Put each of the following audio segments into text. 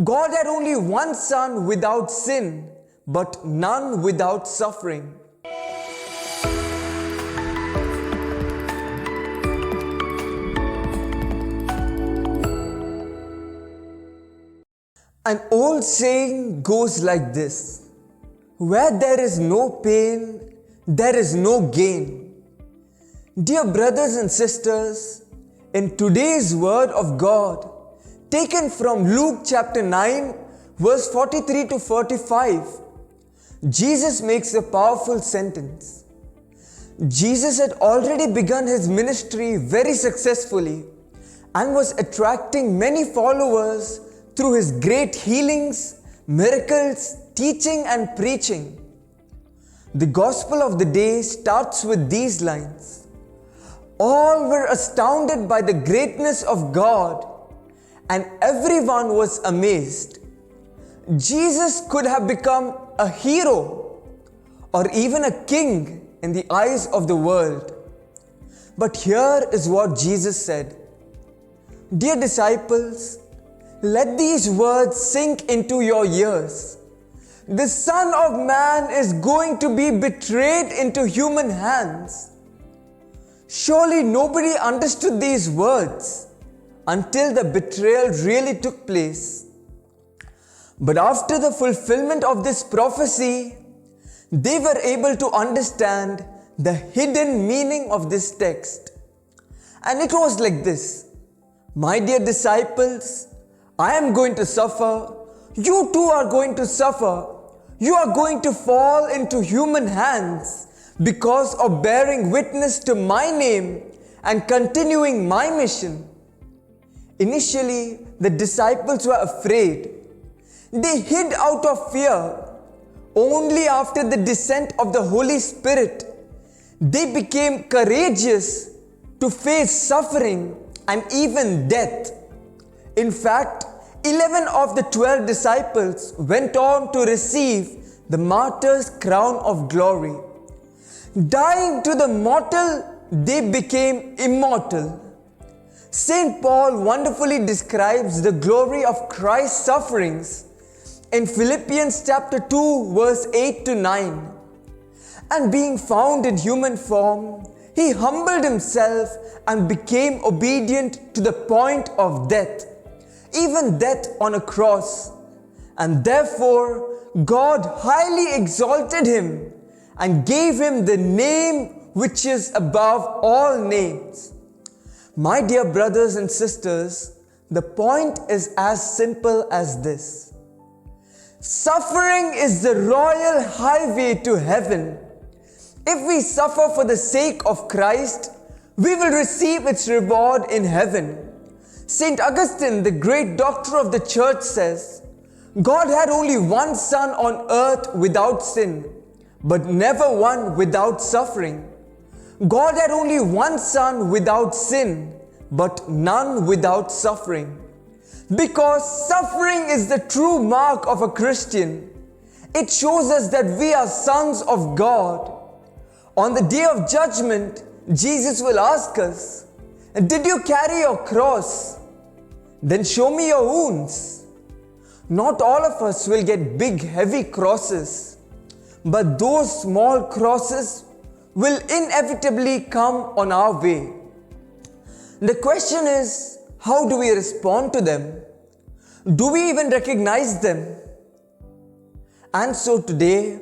God had only one Son without sin, but none without suffering. An old saying goes like this: where there is no pain, there is no gain. Dear brothers and sisters, in today's word of God, taken from Luke chapter 9, verse 43 to 45, Jesus makes a powerful sentence. Jesus had already begun his ministry very successfully and was attracting many followers through his great healings, miracles, teaching and preaching. The gospel of the day starts with these lines: all were astounded by the greatness of God, and everyone was amazed. Jesus could have become a hero or even a king in the eyes of the world. But here is what Jesus said: dear disciples, let these words sink into your ears. The Son of Man is going to be betrayed into human hands. Surely nobody understood these words until the betrayal really took place. But after the fulfillment of this prophecy, they were able to understand the hidden meaning of this text. And it was like this: my dear disciples, I am going to suffer. You too are going to suffer. You are going to fall into human hands because of bearing witness to my name and continuing my mission. Initially, the disciples were afraid. They hid out of fear. Only after the descent of the Holy Spirit, they became courageous to face suffering and even death. In fact, 11 of the 12 disciples went on to receive the martyr's crown of glory. Dying to the mortal, they became immortal. St. Paul wonderfully describes the glory of Christ's sufferings in Philippians chapter 2, verse 8 to 9. And being found in human form, he humbled himself and became obedient to the point of death, even death on a cross. And therefore, God highly exalted him and gave him the name which is above all names. My dear brothers and sisters, the point is as simple as this: suffering is the royal highway to heaven. If we suffer for the sake of Christ, we will receive its reward in heaven. St. Augustine, the great doctor of the church, says, God had only one Son on earth without sin, but never one without suffering. God had only one Son without sin, but none without suffering. Because suffering is the true mark of a Christian. It shows us that we are sons of God. On the day of judgment, Jesus will ask us, did you carry your cross? Then show me your wounds. Not all of us will get big, heavy crosses, but those small crosses will inevitably come on our way. The question is, how do we respond to them? Do we even recognize them? And so today,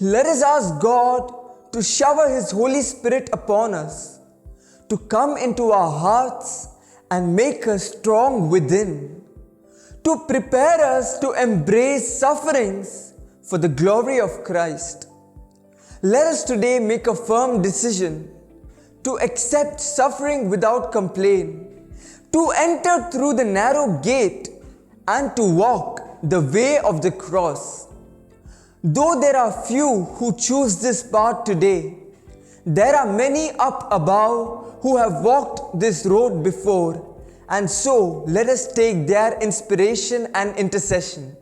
let us ask God to shower His Holy Spirit upon us, to come into our hearts and make us strong within, to prepare us to embrace sufferings for the glory of Christ. Let us today make a firm decision to accept suffering without complaint, to enter through the narrow gate and to walk the way of the cross. Though there are few who choose this path today, there are many up above who have walked this road before, and so let us take their inspiration and intercession.